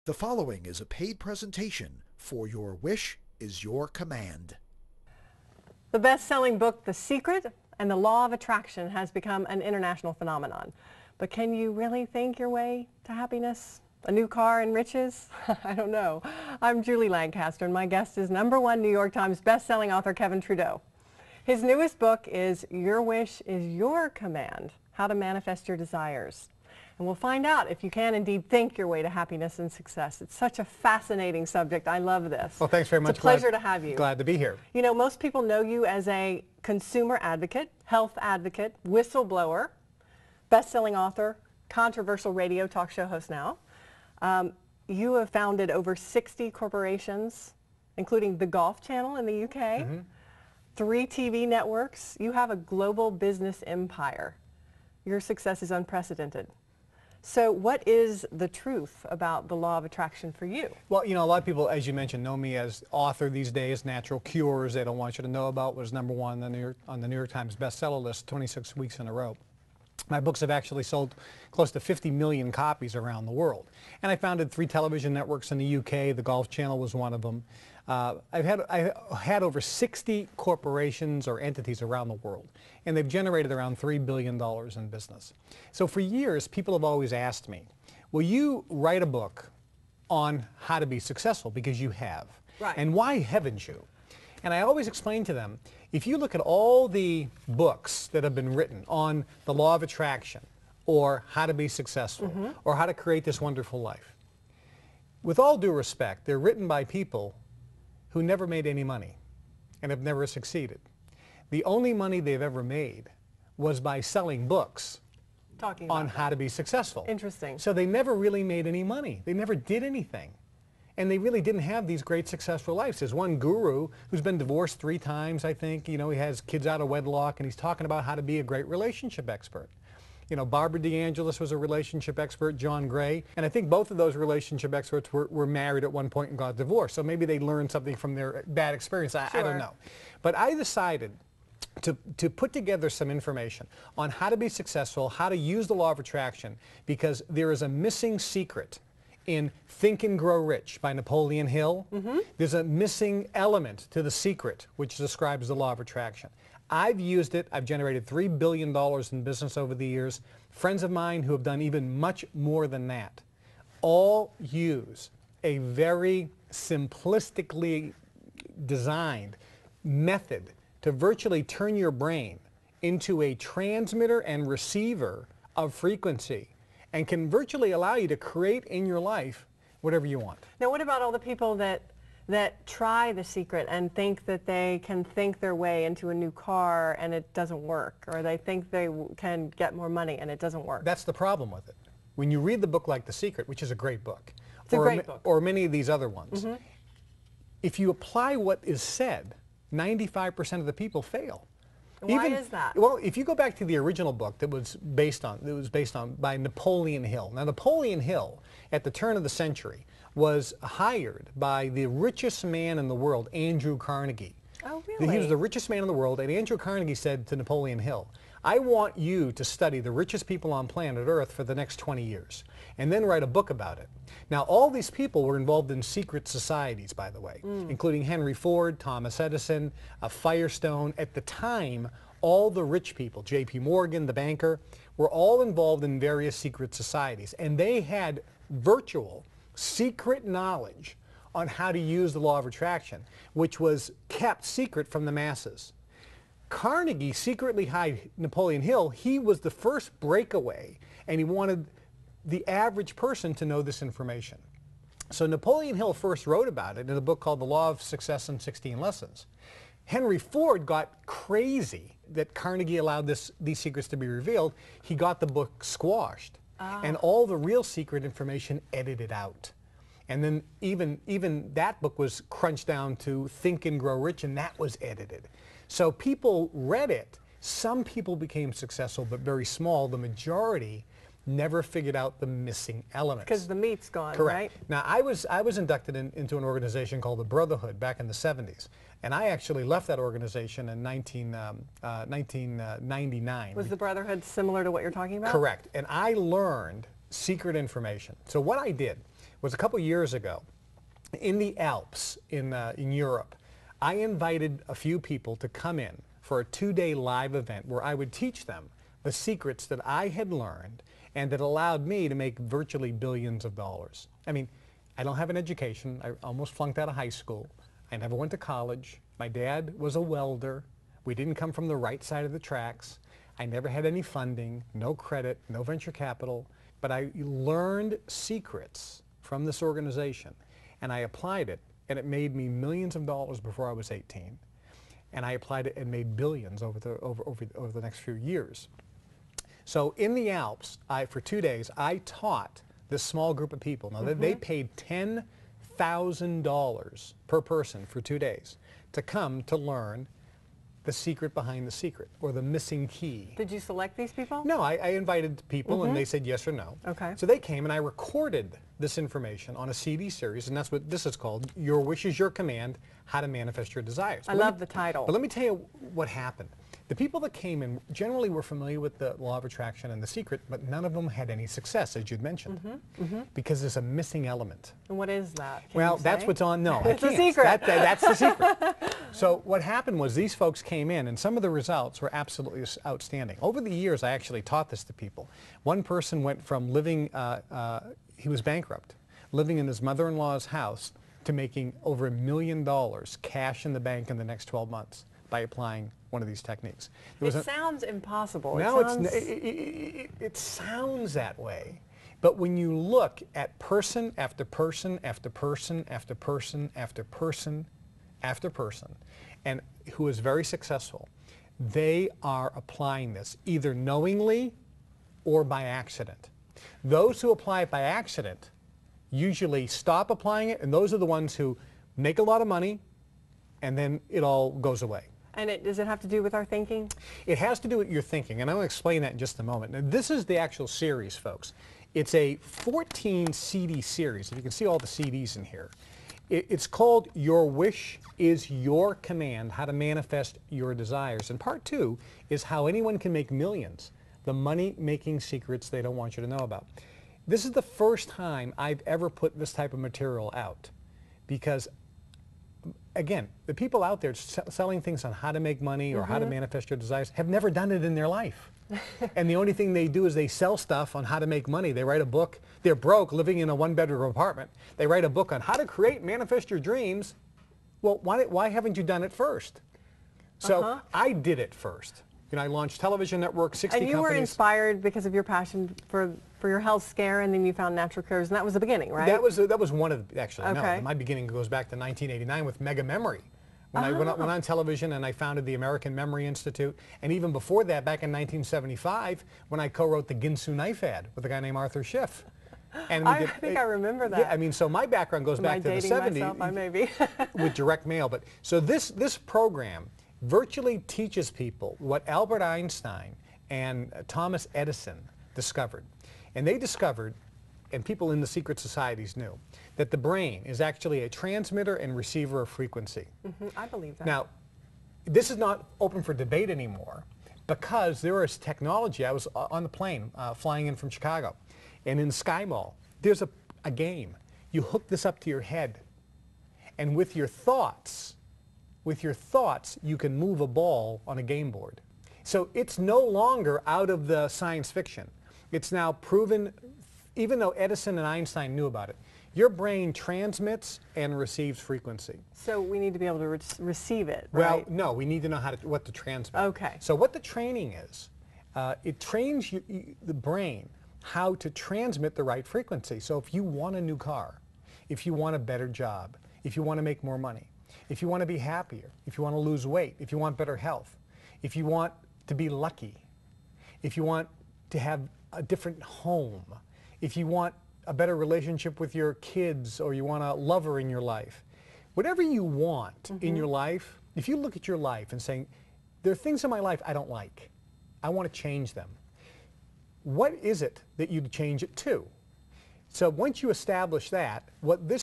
The following is a paid presentation for Your Wish is Your Command. The best-selling book, The Secret and the Law of Attraction, has become an international phenomenon. But can you really think your way to happiness? A new car and riches? I don't know. I'm Julie Lancaster, and my guest is #1 New York Times best-selling author Kevin Trudeau. His newest book is Your Wish is Your Command, How to Manifest Your Desires. And we'll find out if you can indeed think your way to happiness and success. It's such a fascinating subject. I love this. Well, thanks very much. It's a pleasure to have you. Glad to be here. You know, most people know you as a consumer advocate, health advocate, whistleblower, best-selling author, controversial radio talk show host now. You have founded over 60 corporations, including the Golf Channel in the UK, 3 TV networks. You have a global business empire. Your success is unprecedented. So what is the truth about the law of attraction for you? Well, you know, a lot of people, as you mentioned, know me as author these days. Natural Cures, they don't want you to know about, was #1 on the New York Times bestseller list 26 weeks in a row. My books have actually sold close to 50 million copies around the world. And I founded 3 television networks in the UK. The Golf Channel was one of them. I had over 60 corporations or entities around the world, and they've generated around $3 billion in business. So for years, people have always asked me, will you write a book on how to be successful? Because you have. Right. And why haven't you? And I always explain to them, if you look at all the books that have been written on the law of attraction, or how to be successful, or how to create this wonderful life, with all due respect, they're written by people who never made any money and have never succeeded. The only money they've ever made was by selling books on how to be successful. Interesting. So they never really made any money. They never did anything. And they really didn't have these great successful lives. There's one guru who's been divorced 3 times, I think. You know, he has kids out of wedlock, and he's talking about how to be a great relationship expert. You know, Barbara DeAngelis was a relationship expert, John Gray, and I think both of those relationship experts were married at one point and got divorced. So maybe they learned something from their bad experience. I don't know. But I decided to put together some information on how to be successful, how to use the law of attraction, because there is a missing secret in Think and Grow Rich by Napoleon Hill. There's a missing element to The Secret, which describes the law of attraction. I've used it. I've generated $3 billion in business over the years. Friends of mine who have done even much more than that all use a very simplistically designed method to virtually turn your brain into a transmitter and receiver of frequency, and can virtually allow you to create in your life whatever you want. Now, what about all the people that try The Secret and think that they can think their way into a new car and it doesn't work, or they think they can get more money and it doesn't work? That's the problem with it. When you read the book like The Secret, which is a great book, it's a great book, or many of these other ones, if you apply what is said, 95% of the people fail. Why is that? Well, if you go back to the original book that was based on by Napoleon Hill. Now, Napoleon Hill, at the turn of the century, was hired by the richest man in the world, Andrew Carnegie. Oh, really? He was the richest man in the world, and Andrew Carnegie said to Napoleon Hill, I want you to study the richest people on planet Earth for the next 20 years, and then write a book about it. Now, all these people were involved in secret societies, by the way, including Henry Ford, Thomas Edison, Firestone. At the time, all the rich people, J.P. Morgan, the banker, were all involved in various secret societies, and they had virtual secret knowledge on how to use the law of attraction, which was kept secret from the masses. Carnegie secretly hired Napoleon Hill. He was the first breakaway, and he wanted the average person to know this information. So Napoleon Hill first wrote about it in a book called The Law of Success in 16 Lessons. Henry Ford got crazy that Carnegie allowed these secrets to be revealed. He got the book squashed, and all the real secret information edited out. And then even that book was crunched down to Think and Grow Rich, and that was edited. So people read it. Some people became successful, but very small. The majority never figured out the missing elements. Because the meat's gone, Correct. right? Now, I was inducted into an organization called the Brotherhood back in the 70s. And I actually left that organization in 1999. Was the Brotherhood similar to what you're talking about? Correct. And I learned secret information. So what I did was a couple years ago in the Alps in Europe. I invited a few people to come in for a 2-day live event where I would teach them the secrets that I had learned and that allowed me to make virtually billions of dollars. I mean, I don't have an education. I almost flunked out of high school. I never went to college. My dad was a welder. We didn't come from the right side of the tracks. I never had any funding, no credit, no venture capital, but I learned secrets from this organization and I applied it, and it made me millions of dollars before I was 18. And I applied it and made billions over the next few years. So in the Alps, for 2 days, I taught this small group of people. Now, they paid $10,000 per person for 2 days to come to learn the secret behind the secret, or the missing key. Did you select these people? No, I invited people and they said yes or no. Okay. So they came and I recorded this information on a CD series, and that's what this is called, Your Wish is Your Command, How to Manifest Your Desires. I love the title. But let me tell you what happened. The people that came in generally were familiar with the law of attraction and the secret, but none of them had any success, as you'd mentioned, because there's a missing element. And what is that? Can Well, you that's say? what's on, no, It's I a can't. secret. That's the secret. So what happened was these folks came in, and some of the results were absolutely outstanding. Over the years, I actually taught this to people. One person went from living, he was bankrupt, living in his mother-in-law's house, to making over $1 million cash in the bank in the next 12 months by applying one of these techniques. It sounds impossible. Now it sounds that way, but when you look at person after person after person after person after person after person, and who is very successful, they are applying this either knowingly or by accident. Those who apply it by accident usually stop applying it, and those are the ones who make a lot of money and then it all goes away. And does it have to do with our thinking? It has to do with your thinking, and I'm going to explain that in just a moment. Now, this is the actual series, folks. It's a 14 CD series. If you can see all the CDs in here. It's called Your Wish is Your Command, How to Manifest Your Desires. And part 2 is how anyone can make millions, the money-making secrets they don't want you to know about. This is the first time I've ever put this type of material out because, again, the people out there selling things on how to make money or how to manifest your desires have never done it in their life. And the only thing they do is they sell stuff on how to make money. They write a book. They're broke, living in a one-bedroom apartment. They write a book on how to create, manifest your dreams. Well, why haven't you done it first? So I did it first. You know, I launched television network, 60 companies. And you were inspired because of your passion for your health scare, and then you found natural cures, and that was the beginning, right? That was one of the, actually, Okay. no. My beginning goes back to 1989 with Mega Memory. When I went on television and I founded the American Memory Institute, and even before that, back in 1975, when I co-wrote the Ginsu knife ad with a guy named Arthur Schiff. And I think I remember that. Yeah, I mean, so my background goes back to the 70s. Myself? I may be. With direct mail. But so this program virtually teaches people what Albert Einstein and Thomas Edison discovered. And they discovered, and people in the secret societies knew, that the brain is actually a transmitter and receiver of frequency. I believe that. Now, this is not open for debate anymore because there is technology. I was on the plane flying in from Chicago, and in Sky Mall, there's a game. You hook this up to your head, and with your thoughts, you can move a ball on a game board. So it's no longer out of the science fiction. It's now proven, even though Edison and Einstein knew about it, your brain transmits and receives frequency. So we need to be able to receive it, Well, right? no, we need to know what to transmit. Okay. So what the training is, it trains the brain how to transmit the right frequency. So if you want a new car, if you want a better job, if you want to make more money, if you want to be happier, if you want to lose weight, if you want better health, if you want to be lucky, if you want to have a different home, if you want a better relationship with your kids, or you want a lover in your life, whatever you want in your life, if you look at your life and saying, there are things in my life I don't like, I want to change them, what is it that you'd change it to? So once you establish that, what this